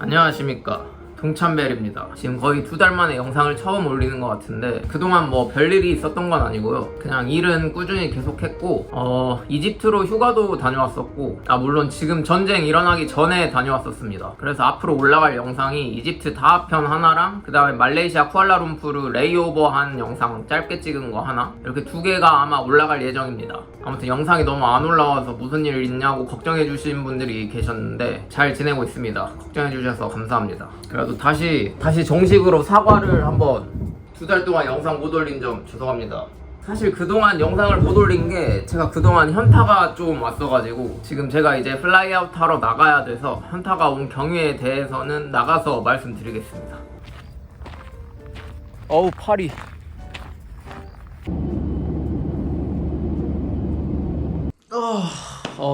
안녕하십니까, 동찬벨입니다. 지금 거의 2달 만에 영상을 처음 올리는 것 같은데 그동안 뭐 별일이 있었던 건 아니고요. 그냥 일은 꾸준히 계속했고 이집트로 휴가도 다녀왔었고 물론 지금 전쟁 일어나기 전에 다녀왔었습니다. 그래서 앞으로 올라갈 영상이 이집트 다합편 하나랑 그 다음에 말레이시아 쿠알라룸푸르 레이오버한 영상 짧게 찍은 거 하나, 이렇게 2개가 아마 올라갈 예정입니다. 아무튼 영상이 너무 안 올라와서 무슨 일 있냐고 걱정해 주신 분들이 계셨는데 잘 지내고 있습니다. 걱정해 주셔서 감사합니다. 그래도 다시 정식으로 사과를 한번, 2달 동안 영상 못 올린 점 죄송합니다. 사실 그동안 영상을 못 올린 게 제가 그동안 현타가 좀 왔어가지고 지금 제가 이제 플라이아웃 하러 나가야 돼서 현타가 온 경위에 대해서는 나가서 말씀드리겠습니다. 어우 팔이.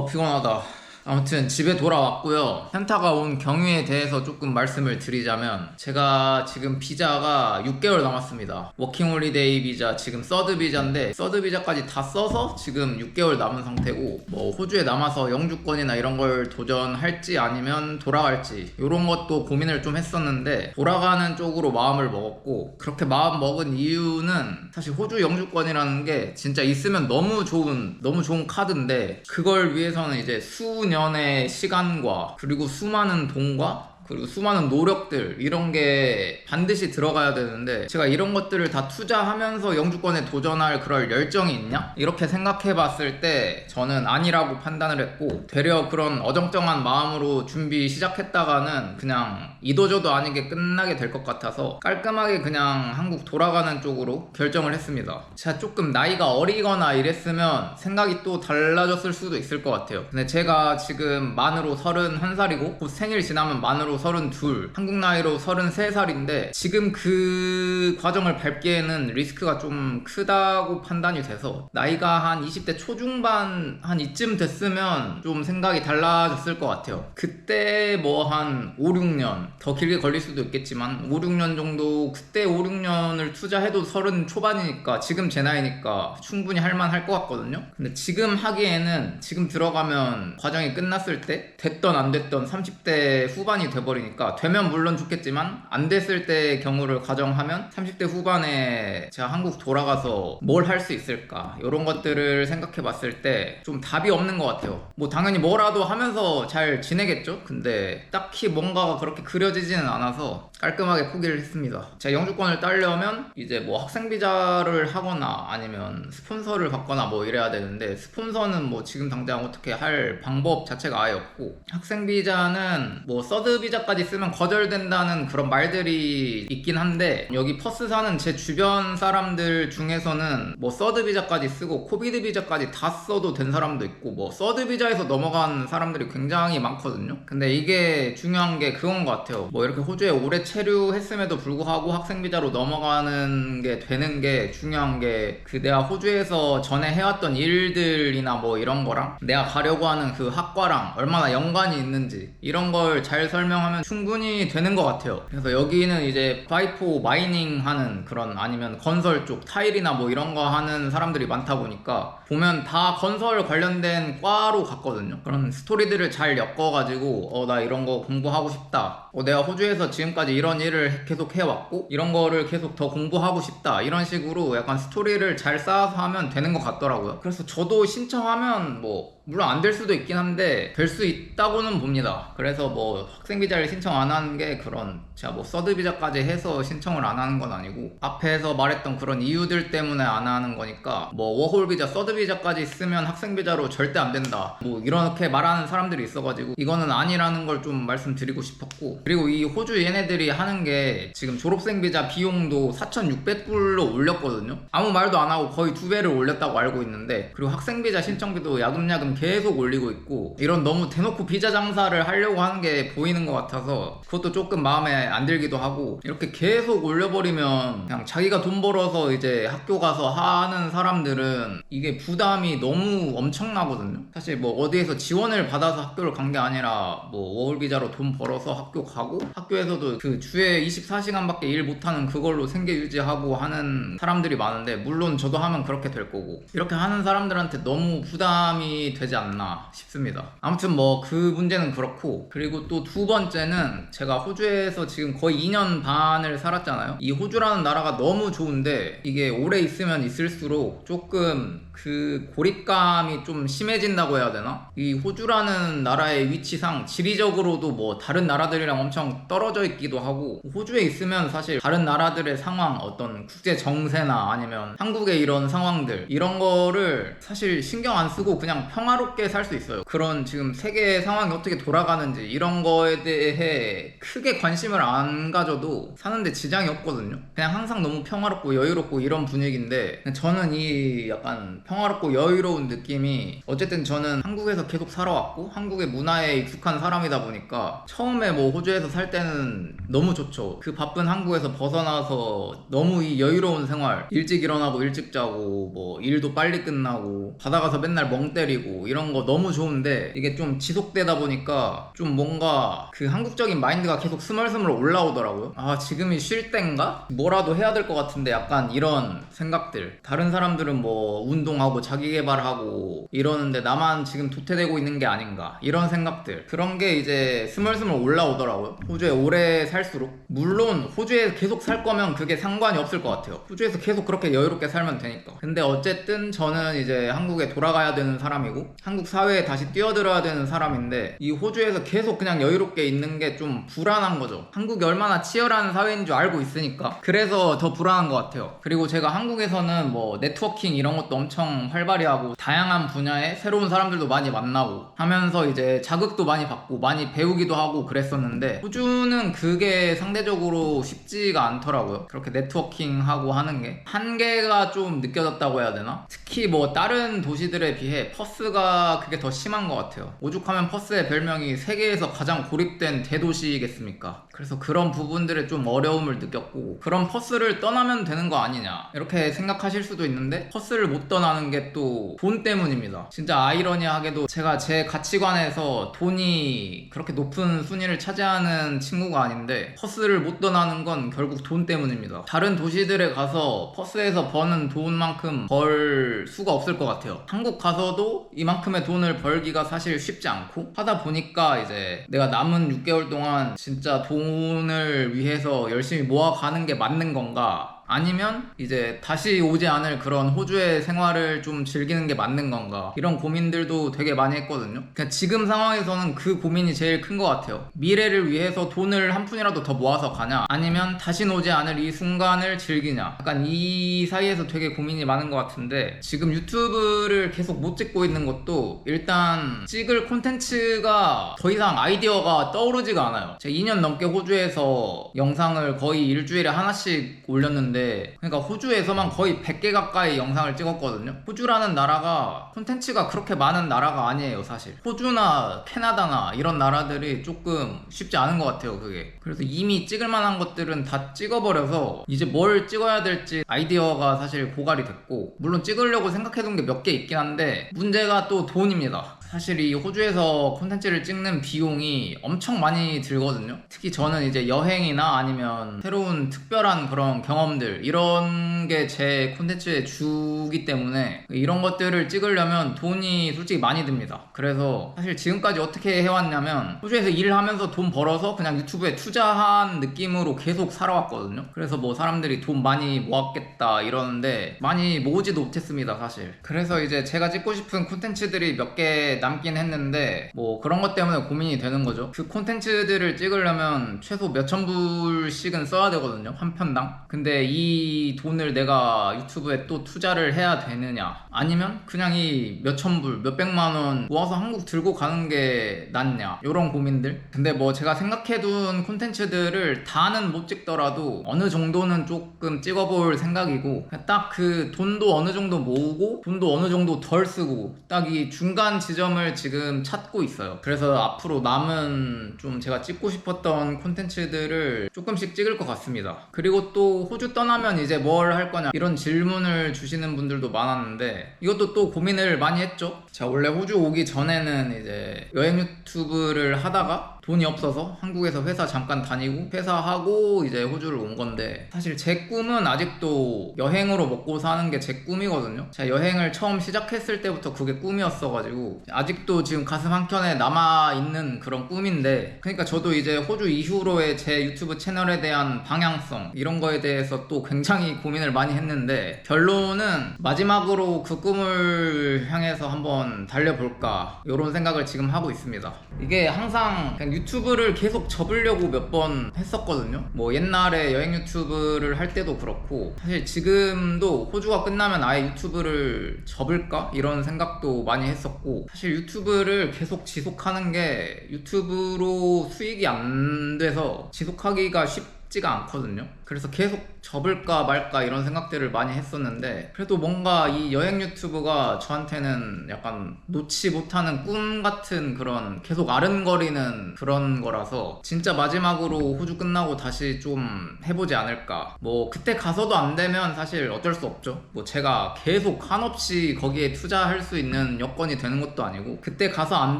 피곤하다. 아무튼 집에 돌아왔고요. 현타가 온 경위에 대해서 조금 말씀을 드리자면, 제가 지금 비자가 6개월 남았습니다. 워킹홀리데이 비자, 지금 서드 비자인데 서드 비자까지 다 써서 지금 6개월 남은 상태고, 뭐 호주에 남아서 영주권이나 이런 걸 도전할지 아니면 돌아갈지 이런 것도 고민을 좀 했었는데 돌아가는 쪽으로 마음을 먹었고, 그렇게 마음 먹은 이유는 사실 호주 영주권이라는 게 진짜 있으면 너무 좋은 카드인데, 그걸 위해서는 이제 수년의 시간과 그리고 수많은 돈과 그리고 수많은 노력들, 이런 게 반드시 들어가야 되는데, 제가 이런 것들을 다 투자하면서 영주권에 도전할 그럴 열정이 있냐? 이렇게 생각해 봤을 때 저는 아니라고 판단을 했고, 되려 그런 어정쩡한 마음으로 준비 시작했다가는 그냥 이도저도 아니게 끝나게 될 것 같아서 깔끔하게 그냥 한국 돌아가는 쪽으로 결정을 했습니다. 제가 조금 나이가 어리거나 이랬으면 생각이 또 달라졌을 수도 있을 것 같아요. 근데 제가 지금 만으로 31살이고 곧 생일 지나면 만으로 32, 한국 나이로 33살인데 지금 그 과정을 밟기에는 리스크가 좀 크다고 판단이 돼서, 나이가 한 20대 초중반 한 이쯤 됐으면 좀 생각이 달라졌을 것 같아요. 그때 뭐 한 5, 6년, 더 길게 걸릴 수도 있겠지만 5, 6년 정도, 그때 5, 6년을 투자해도 30 초반이니까 지금 제 나이니까 충분히 할만할 것 같거든요. 근데 지금 하기에는, 지금 들어가면 과정이 끝났을 때 됐던 안 됐던 30대 후반이 돼버리니까, 되면 물론 좋겠지만 안 됐을 때의 경우를 가정하면 30대 후반에 제가 한국 돌아가서 뭘 할 수 있을까, 이런 것들을 생각해 봤을 때 좀 답이 없는 것 같아요. 뭐 당연히 뭐라도 하면서 잘 지내겠죠? 근데 딱히 뭔가가 그렇게 그려지지는 않아서 깔끔하게 포기를 했습니다. 제가 영주권을 따려면 이제 뭐 학생 비자를 하거나 아니면 스폰서를 받거나 뭐 이래야 되는데, 스폰서는 뭐 지금 당장 어떻게 할 방법 자체가 아예 없고, 학생 비자는 뭐 서드 비자까지 쓰면 거절된다는 그런 말들이 있긴 한데, 여기 퍼스 사는 제 주변 사람들 중에서는 뭐 서드 비자까지 쓰고 코비드 비자까지 다 써도 된 사람도 있고, 뭐 서드 비자에서 넘어간 사람들이 굉장히 많거든요. 근데 이게 중요한 게 그건 것 같아요. 뭐 이렇게 호주에 오래 체류했음에도 불구하고 학생 비자로 넘어가는 게 되는 게 중요한 게, 그 내가 호주에서 전에 해왔던 일들이나 뭐 이런 거랑 내가 가려고 하는 그 학과랑 얼마나 연관이 있는지, 이런 걸 잘 설명하면 충분히 되는 것 같아요. 그래서 여기는 이제 파이포 마이닝 하는 그런, 아니면 건설 쪽 타일이나 뭐 이런 거 하는 사람들이 많다 보니까 보면 다 건설 관련된 과로 갔거든요. 그런 스토리들을 잘 엮어가지고 나 이런 거 공부하고 싶다, 내가 호주에서 지금까지 이런 일을 계속 해왔고 이런 거를 계속 더 공부하고 싶다, 이런 식으로 약간 스토리를 잘 쌓아서 하면 되는 것 같더라고요. 그래서 저도 신청하면 뭐 물론 안 될 수도 있긴 한데 될 수 있다고는 봅니다. 그래서 뭐 학생 비자를 신청 안 하는 게, 그런 제가 뭐 서드 비자까지 해서 신청을 안 하는 건 아니고 앞에서 말했던 그런 이유들 때문에 안 하는 거니까, 뭐 워홀 비자, 서드 비자까지 쓰면 학생 비자로 절대 안 된다, 뭐 이렇게 말하는 사람들이 있어가지고 이거는 아니라는 걸 좀 말씀드리고 싶었고, 그리고 이 호주 얘네들이 하는 게 지금 졸업생 비자 비용도 4,600불로 올렸거든요. 아무 말도 안 하고 거의 2배를 올렸다고 알고 있는데, 그리고 학생 비자 신청비도 야금야금 계속 올리고 있고, 이런 너무 대놓고 비자 장사를 하려고 하는 게 보이는 것 같아서 그것도 조금 마음에 안 들기도 하고, 이렇게 계속 올려버리면 그냥 자기가 돈 벌어서 이제 학교 가서 하는 사람들은 이게 부담이 너무 엄청나거든요. 사실 뭐 어디에서 지원을 받아서 학교를 간 게 아니라 뭐 워홀 비자로 돈 벌어서 학교 가고, 학교에서도 그 주에 24시간밖에 일 못하는 그걸로 생계 유지하고 하는 사람들이 많은데, 물론 저도 하면 그렇게 될 거고, 이렇게 하는 사람들한테 너무 부담이 되지 되지 않나 싶습니다. 아무튼 뭐 그 문제는 그렇고, 그리고 또 두 번째는 제가 호주에서 지금 거의 2년 반을 살았잖아요. 이 호주라는 나라가 너무 좋은데 이게 오래 있으면 있을수록 조금 그 고립감이 좀 심해진다고 해야 되나? 이 호주라는 나라의 위치상 지리적으로도 뭐 다른 나라들이랑 엄청 떨어져 있기도 하고, 호주에 있으면 사실 다른 나라들의 상황, 어떤 국제 정세나 아니면 한국의 이런 상황들, 이런 거를 사실 신경 안 쓰고 그냥 평화롭게 살 수 있어요. 그런 지금 세계 상황이 어떻게 돌아가는지 이런 거에 대해 크게 관심을 안 가져도 사는데 지장이 없거든요. 그냥 항상 너무 평화롭고 여유롭고 이런 분위기인데, 저는 이 약간 평화롭고 여유로운 느낌이, 어쨌든 저는 한국에서 계속 살아왔고 한국의 문화에 익숙한 사람이다 보니까 처음에 뭐 호주에서 살 때는 너무 좋죠. 그 바쁜 한국에서 벗어나서 너무 이 여유로운 생활, 일찍 일어나고 일찍 자고 뭐 일도 빨리 끝나고 바다 가서 맨날 멍 때리고 이런 거 너무 좋은데, 이게 좀 지속되다 보니까 좀 뭔가 그 한국적인 마인드가 계속 스멀스멀 올라오더라고요. 아, 지금이 쉴 땐가? 뭐라도 해야 될 것 같은데, 약간 이런 생각들. 다른 사람들은 뭐 운동하고 자기계발하고 이러는데 나만 지금 도태되고 있는 게 아닌가, 이런 생각들, 그런 게 이제 스멀스멀 올라오더라고요. 호주에 오래 살수록. 물론 호주에 계속 살 거면 그게 상관이 없을 것 같아요. 호주에서 계속 그렇게 여유롭게 살면 되니까. 근데 어쨌든 저는 이제 한국에 돌아가야 되는 사람이고 한국 사회에 다시 뛰어들어야 되는 사람인데, 이 호주에서 계속 그냥 여유롭게 있는 게 좀 불안한 거죠. 한국이 얼마나 치열한 사회인 줄 알고 있으니까. 그래서 더 불안한 것 같아요. 그리고 제가 한국에서는 뭐 네트워킹 이런 것도 엄청 활발히 하고 다양한 분야의 새로운 사람들도 많이 만나고 하면서 이제 자극도 많이 받고 많이 배우기도 하고 그랬었는데, 호주는 그게 상대적으로 쉽지가 않더라고요. 그렇게 네트워킹하고 하는 게 한계가 좀 느껴졌다고 해야 되나? 특히 뭐 다른 도시들에 비해 퍼스가 그게 더 심한 것 같아요. 오죽하면 퍼스의 별명이 세계에서 가장 고립된 대도시겠습니까? 그래서 그런 부분들에 좀 어려움을 느꼈고, 그런 퍼스를 떠나면 되는 거 아니냐 이렇게 생각하실 수도 있는데, 퍼스를 못 떠나는 게 또 돈 때문입니다. 진짜 아이러니하게도 제가 제 가치관에서 돈이 그렇게 높은 순위를 차지하는 친구가 아닌데, 퍼스를 못 떠나는 건 결국 돈 때문입니다. 다른 도시들에 가서 퍼스에서 버는 돈만큼 벌 수가 없을 것 같아요. 한국 가서도 이만큼의 돈을 벌기가 사실 쉽지 않고 하다 보니까, 이제 내가 남은 6개월 동안 진짜 돈을 위해서 열심히 모아가는 게 맞는 건가, 아니면 이제 다시 오지 않을 그런 호주의 생활을 좀 즐기는 게 맞는 건가, 이런 고민들도 되게 많이 했거든요. 그러니까 지금 상황에서는 그 고민이 제일 큰 것 같아요. 미래를 위해서 돈을 한 푼이라도 더 모아서 가냐, 아니면 다시 오지 않을 이 순간을 즐기냐, 약간 이 사이에서 되게 고민이 많은 것 같은데, 지금 유튜브를 계속 못 찍고 있는 것도 일단 찍을 콘텐츠가 더 이상 아이디어가 떠오르지가 않아요. 제가 2년 넘게 호주에서 영상을 거의 일주일에 하나씩 올렸는데, 그러니까 호주에서만 거의 100개 가까이 영상을 찍었거든요. 호주라는 나라가 콘텐츠가 그렇게 많은 나라가 아니에요 사실. 호주나 캐나다나 이런 나라들이 조금 쉽지 않은 것 같아요 그게. 그래서 이미 찍을 만한 것들은 다 찍어버려서 이제 뭘 찍어야 될지 아이디어가 사실 고갈이 됐고, 물론 찍으려고 생각해둔 게 몇 개 있긴 한데 문제가 또 돈입니다. 사실 이 호주에서 콘텐츠를 찍는 비용이 엄청 많이 들거든요. 특히 저는 이제 여행이나 아니면 새로운 특별한 그런 경험들, 이런 게 제 콘텐츠의 주기 때문에 이런 것들을 찍으려면 돈이 솔직히 많이 듭니다. 그래서 사실 지금까지 어떻게 해왔냐면, 호주에서 일을 하면서 돈 벌어서 그냥 유튜브에 투자한 느낌으로 계속 살아왔거든요. 그래서 뭐 사람들이 돈 많이 모았겠다 이러는데 많이 모으지도 못했습니다 사실. 그래서 이제 제가 찍고 싶은 콘텐츠들이 몇 개 남긴 했는데, 뭐 그런 것 때문에 고민이 되는 거죠. 그 콘텐츠들을 찍으려면 최소 몇천 불씩은 써야 되거든요 한 편당. 근데 이 돈을 내가 유튜브에 또 투자를 해야 되느냐, 아니면 그냥 이 몇천 불, 몇백만 원 모아서 한국 들고 가는 게 낫냐, 요런 고민들. 근데 뭐 제가 생각해둔 콘텐츠들을 다는 못 찍더라도 어느 정도는 조금 찍어볼 생각이고, 딱 그 돈도 어느 정도 모으고 돈도 어느 정도 덜 쓰고 딱 이 중간 지점을 지금 찾고 있어요. 그래서 앞으로 남은 좀 제가 찍고 싶었던 콘텐츠들을 조금씩 찍을 것 같습니다. 그리고 또 호주 떠나면 이제 뭘 할 거냐, 이런 질문을 주시는 분들도 많았는데, 이것도 또 고민을 많이 했죠. 제가 원래 호주 오기 전에는 이제 여행 유튜브를 하다가 돈이 없어서 한국에서 회사 잠깐 다니고 회사하고 이제 호주를 온 건데, 사실 제 꿈은 아직도 여행으로 먹고 사는 게 제 꿈이거든요. 제가 여행을 처음 시작했을 때부터 그게 꿈이었어가지고 아직도 지금 가슴 한켠에 남아있는 그런 꿈인데, 그러니까 저도 이제 호주 이후로의 제 유튜브 채널에 대한 방향성 이런 거에 대해서 또 굉장히 고민을 많이 했는데, 결론은 마지막으로 그 꿈을 향해서 한번 달려볼까 이런 생각을 지금 하고 있습니다. 이게 항상 그냥 유튜브를 계속 접으려고 몇 번 했었거든요. 뭐 옛날에 여행 유튜브를 할 때도 그렇고, 사실 지금도 호주가 끝나면 아예 유튜브를 접을까 이런 생각도 많이 했었고, 사실 유튜브를 계속 지속하는 게 유튜브로 수익이 안 돼서 지속하기가 쉽지가 않거든요. 그래서 계속 접을까 말까 이런 생각들을 많이 했었는데, 그래도 뭔가 이 여행 유튜브가 저한테는 약간 놓지 못하는 꿈 같은 그런 계속 아른거리는 그런 거라서, 진짜 마지막으로 호주 끝나고 다시 좀 해보지 않을까. 뭐 그때 가서도 안 되면 사실 어쩔 수 없죠. 뭐 제가 계속 한없이 거기에 투자할 수 있는 여건이 되는 것도 아니고, 그때 가서 안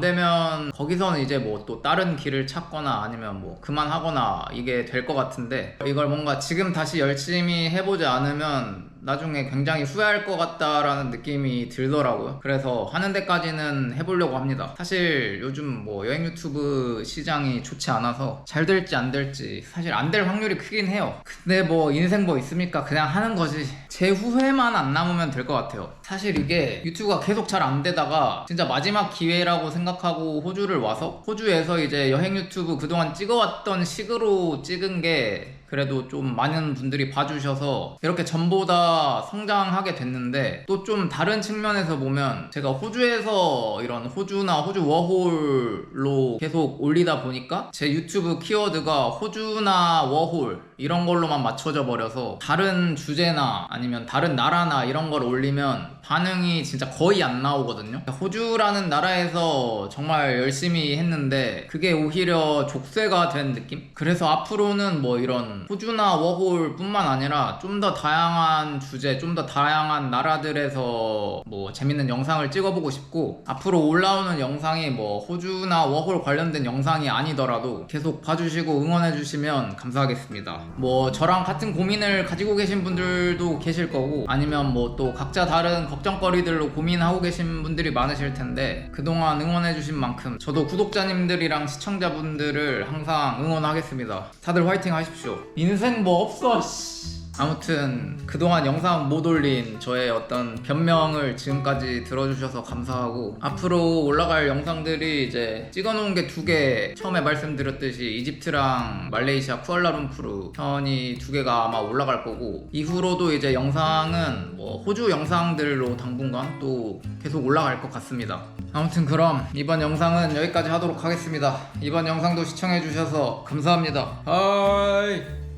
되면 거기서는 이제 뭐 또 다른 길을 찾거나 아니면 뭐 그만하거나 이게 될 것 같은데, 이걸 뭔가 지금 다시 열심히 해보지 않으면 나중에 굉장히 후회할 것 같다라는 느낌이 들더라고요. 그래서 하는 데까지는 해보려고 합니다. 사실 요즘 뭐 여행 유튜브 시장이 좋지 않아서 잘 될지 안 될지 사실 안 될 확률이 크긴 해요. 근데 뭐 인생 뭐 있습니까? 그냥 하는 거지. 제 후회만 안 남으면 될 것 같아요. 사실 이게 유튜브가 계속 잘 안 되다가 진짜 마지막 기회라고 생각하고 호주를 와서, 호주에서 이제 여행 유튜브 그동안 찍어왔던 식으로 찍은 게 그래도 좀 많은 분들이 봐주셔서 이렇게 전보다 성장하게 됐는데, 또 좀 다른 측면에서 보면 제가 호주에서 이런 호주나 호주 워홀로 계속 올리다 보니까 제 유튜브 키워드가 호주나 워홀 이런 걸로만 맞춰져 버려서, 다른 주제나 아니면 다른 나라나 이런 걸 올리면 반응이 진짜 거의 안 나오거든요. 호주라는 나라에서 정말 열심히 했는데 그게 오히려 족쇄가 된 느낌? 그래서 앞으로는 뭐 이런 호주나 워홀 뿐만 아니라 좀 더 다양한 주제, 좀 더 다양한 나라들에서 뭐 재밌는 영상을 찍어보고 싶고, 앞으로 올라오는 영상이 뭐 호주나 워홀 관련된 영상이 아니더라도 계속 봐주시고 응원해주시면 감사하겠습니다. 뭐 저랑 같은 고민을 가지고 계신 분들도 계실 거고, 아니면 뭐 또 각자 다른 걱정거리들로 고민하고 계신 분들이 많으실 텐데, 그동안 응원해주신 만큼 저도 구독자님들이랑 시청자분들을 항상 응원하겠습니다. 다들 화이팅 하십시오. 인생 뭐 없어 씨. 아무튼 그동안 영상 못 올린 저의 어떤 변명을 지금까지 들어주셔서 감사하고, 앞으로 올라갈 영상들이 이제 찍어놓은 게 2개, 처음에 말씀드렸듯이 이집트랑 말레이시아 쿠알라룸푸르 편이 2개가 아마 올라갈 거고, 이후로도 이제 영상은 뭐 호주 영상들로 당분간 또 계속 올라갈 것 같습니다. 아무튼 그럼 이번 영상은 여기까지 하도록 하겠습니다. 이번 영상도 시청해주셔서 감사합니다. 하이.